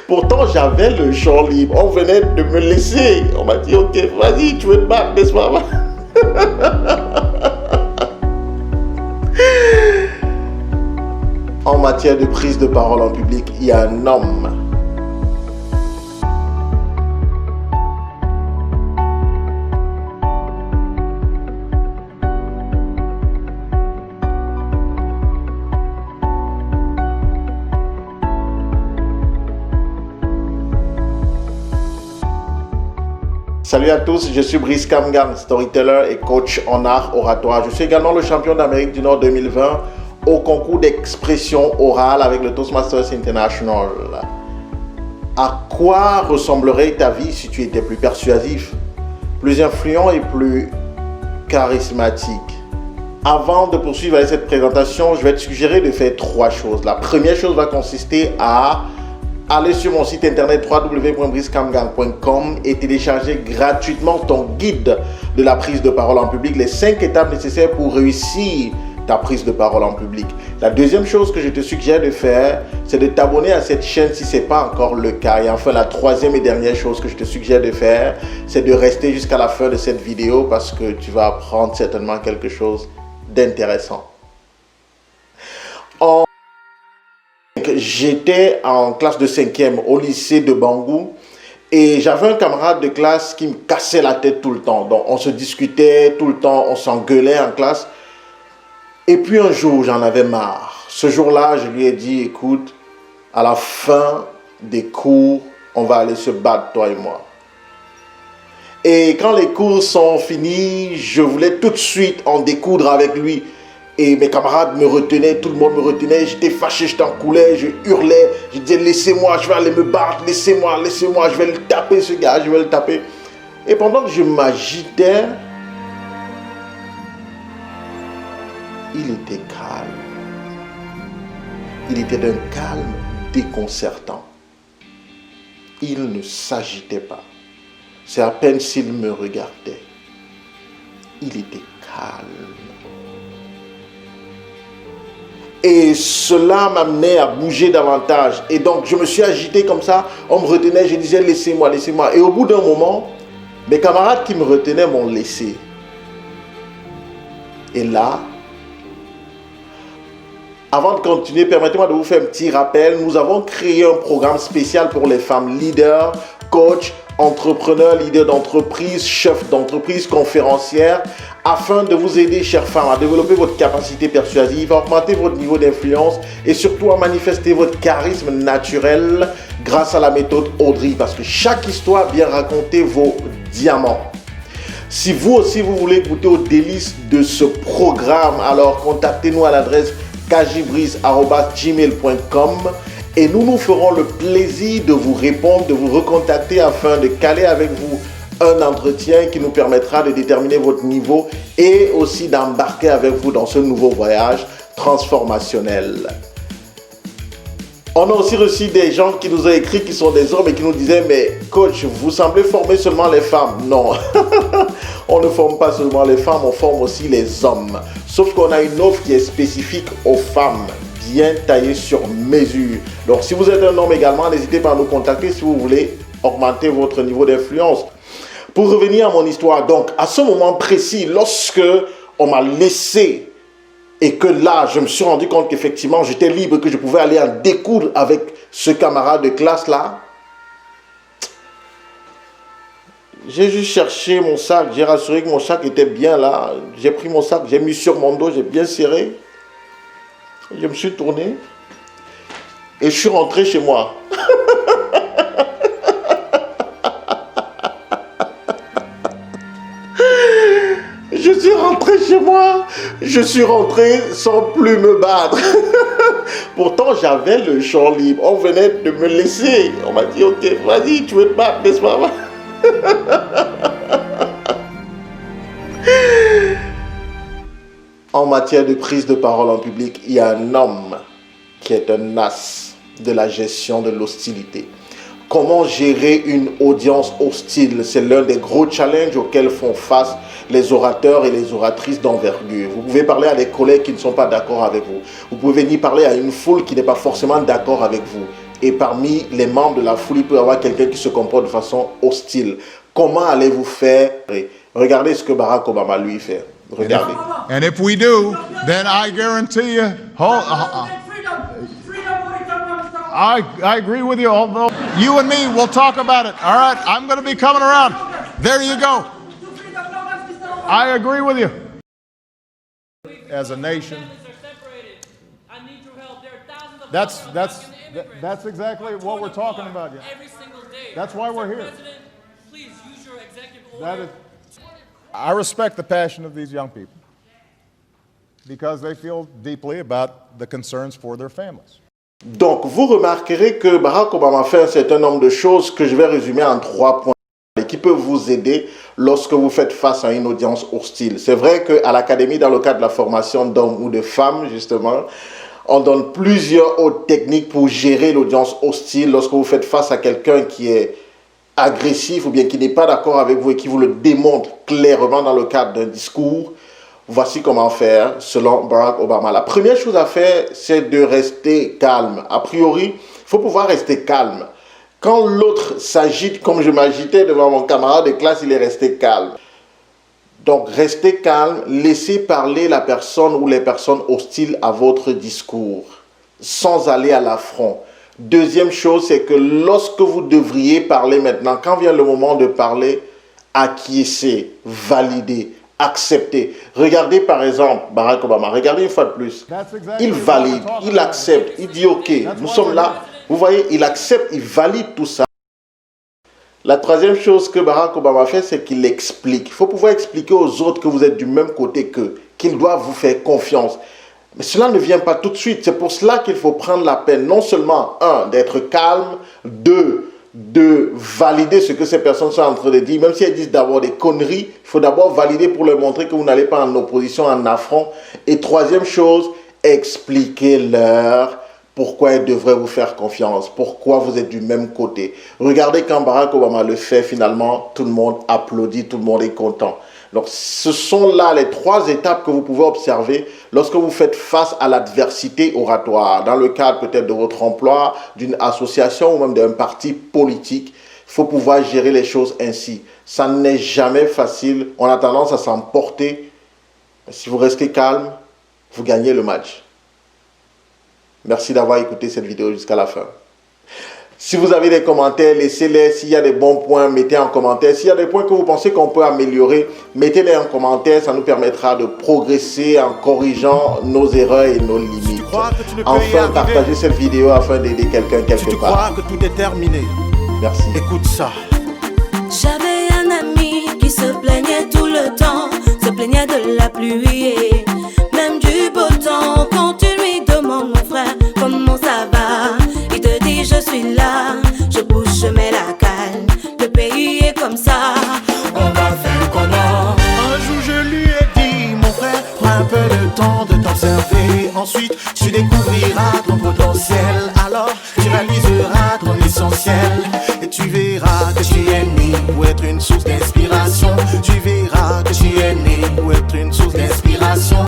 Pourtant, j'avais le champ libre. On venait de me laisser. On m'a dit, ok, vas-y, tu veux te battre, n'est-ce pas? En matière de prise de parole en public, il y a un homme. Salut à tous, je suis Brice Kamgang, storyteller et coach en art oratoire. Je suis également le champion d'Amérique du Nord 2020 au concours d'expression orale avec le Toastmasters International. À quoi ressemblerait ta vie si tu étais plus persuasif, plus influent et plus charismatique? Avant de poursuivre avec cette présentation, je vais te suggérer de faire 3 choses. La première chose va consister à aller sur mon site internet www.bricekamgang.com et télécharger gratuitement ton guide de la prise de parole en public, les 5 étapes nécessaires pour réussir ta prise de parole en public. La deuxième chose que je te suggère de faire, c'est de t'abonner à cette chaîne si ce n'est pas encore le cas. Et enfin, la troisième et dernière chose que je te suggère de faire, c'est de rester jusqu'à la fin de cette vidéo parce que tu vas apprendre certainement quelque chose d'intéressant. J'étais en classe de 5e au lycée de Bangou et j'avais un camarade de classe qui me cassait la tête tout le temps. Donc on se discutait tout le temps, on s'engueulait en classe. Et puis un jour, j'en avais marre. Ce jour-là, je lui ai dit, écoute, à la fin des cours, on va aller se battre, toi et moi. Et quand les cours sont finis, je voulais tout de suite en découdre avec lui. Et mes camarades me retenaient, tout le monde me retenait, j'étais fâché, j'étais en colère, je hurlais, je disais laissez-moi, je vais aller me battre, laissez-moi, laissez-moi, je vais le taper ce gars, je vais le taper. Et pendant que je m'agitais, il était calme. Il était d'un calme déconcertant. Il ne s'agitait pas. C'est à peine s'il me regardait. Il était calme. Et cela m'amenait à bouger davantage. Et donc, je me suis agité comme ça. On me retenait, je disais, laissez-moi, laissez-moi. Et au bout d'un moment, mes camarades qui me retenaient m'ont laissé. Et là, avant de continuer, permettez-moi de vous faire un petit rappel. Nous avons créé un programme spécial pour les femmes leaders, coachs, entrepreneurs, leaders d'entreprise, chefs d'entreprise, conférencières, afin de vous aider, chères femmes, à développer votre capacité persuasive, à augmenter votre niveau d'influence et surtout à manifester votre charisme naturel grâce à la méthode Audrey, parce que chaque histoire vient raconter vos diamants. Si vous aussi vous voulez goûter aux délices de ce programme, alors contactez-nous à l'adresse kajibris@gmail.com et nous ferons le plaisir de vous répondre, de vous recontacter afin de caler avec vous un entretien qui nous permettra de déterminer votre niveau et aussi d'embarquer avec vous dans ce nouveau voyage transformationnel. On a aussi reçu des gens qui nous ont écrit, qui sont des hommes et qui nous disaient « Mais coach, vous semblez former seulement les femmes. » Non, on ne forme pas seulement les femmes, on forme aussi les hommes. Sauf qu'on a une offre qui est spécifique aux femmes, bien taillée sur mesure. Donc si vous êtes un homme également, n'hésitez pas à nous contacter si vous voulez augmenter votre niveau d'influence. Pour revenir à mon histoire, donc à ce moment précis, lorsque on m'a laissé et que là, je me suis rendu compte qu'effectivement, j'étais libre, que je pouvais aller en découdre avec ce camarade de classe-là, j'ai juste cherché mon sac, j'ai rassuré que mon sac était bien là, j'ai pris mon sac, j'ai mis sur mon dos, j'ai bien serré, je me suis tourné et je suis rentré chez moi. Je suis rentré chez moi, je suis rentré sans plus me battre. Pourtant, j'avais le champ libre. On venait de me laisser. On m'a dit, ok, vas-y, tu veux te battre, n'est-ce pas? En matière de prise de parole en public, il y a un homme qui est un as de la gestion de l'hostilité. Comment gérer une audience hostile? C'est l'un des gros challenges auxquels font face les orateurs et les oratrices d'envergure. Vous pouvez parler à des collègues qui ne sont pas d'accord avec vous. Vous pouvez venir parler à une foule qui n'est pas forcément d'accord avec vous. et parmi les membres de la foule, il peut y avoir quelqu'un qui se comporte de façon hostile. Comment allez-vous faire? Regardez ce que Barack Obama lui fait. Regardez. And if we do, then I guarantee you, I agree with you, although you and me will talk about it. All right, I'm going to be coming around. There you go. I agree with you. As a nation, that's exactly what we're talking about. Yeah. Every single day. That's why we're here. President, please use your executive order. I respect the passion of these young people because they feel deeply about the concerns for their families. Donc, vous remarquerez que Barack Obama fait un certain nombre de choses que je vais résumer en 3 points et qui peuvent vous aider lorsque vous faites face à une audience hostile. C'est vrai qu'à l'Académie, dans le cadre de la formation d'hommes ou de femmes, justement, on donne plusieurs autres techniques pour gérer l'audience hostile lorsque vous faites face à quelqu'un qui est agressif ou bien qui n'est pas d'accord avec vous et qui vous le démontre clairement dans le cadre d'un discours. Voici comment faire selon Barack Obama. La première chose à faire, c'est de rester calme. A priori, il faut pouvoir rester calme. Quand l'autre s'agite, comme je m'agitais devant mon camarade de classe, il est resté calme. Donc, restez calme, laissez parler la personne ou les personnes hostiles à votre discours, sans aller à l'affront. Deuxième chose, c'est que lorsque vous devriez parler maintenant, quand vient le moment de parler, acquiescez, validez, acceptez. Regardez par exemple Barack Obama, regardez une fois de plus. Il valide, il accepte, il dit ok, nous sommes là. Vous voyez, il accepte, il valide tout ça. La troisième chose que Barack Obama fait, c'est qu'il explique. Il faut pouvoir expliquer aux autres que vous êtes du même côté qu'eux, qu'ils doivent vous faire confiance. Mais cela ne vient pas tout de suite. C'est pour cela qu'il faut prendre la peine, non seulement, 1, d'être calme, 2, de valider ce que ces personnes sont en train de dire. Même si elles disent d'abord des conneries, il faut d'abord valider pour leur montrer que vous n'allez pas en opposition, en affront. Et troisième chose, expliquez-leur pourquoi elles devraient vous faire confiance, pourquoi vous êtes du même côté. Regardez quand Barack Obama le fait, finalement, tout le monde applaudit, tout le monde est content. Donc, ce sont là les 3 étapes que vous pouvez observer lorsque vous faites face à l'adversité oratoire. Dans le cadre peut-être de votre emploi, d'une association ou même d'un parti politique, il faut pouvoir gérer les choses ainsi. Ça n'est jamais facile. On a tendance à s'emporter. Si vous restez calme, vous gagnez le match. Merci d'avoir écouté cette vidéo jusqu'à la fin. Si vous avez des commentaires, laissez-les. S'il y a des bons points, mettez en commentaire. S'il y a des points que vous pensez qu'on peut améliorer, mettez-les en commentaire. Ça nous permettra de progresser en corrigeant nos erreurs et nos limites. Enfin, partagez cette vidéo afin d'aider quelqu'un quelque part. Si tu crois que tout est terminé, merci. Écoute ça. J'avais un ami qui se plaignait tout le temps, se plaignait de la pluie et même du beau temps. Quand tu lui demandes, mon frère, comment ça va, il te dit je suis là, je bouge, je mets la calme. Le pays est comme ça, on va faire comment? Un jour je lui ai dit, mon frère, prends un peu le temps de t'observer. Ensuite tu découvriras ton potentiel. Alors tu réaliseras ton essentiel et tu verras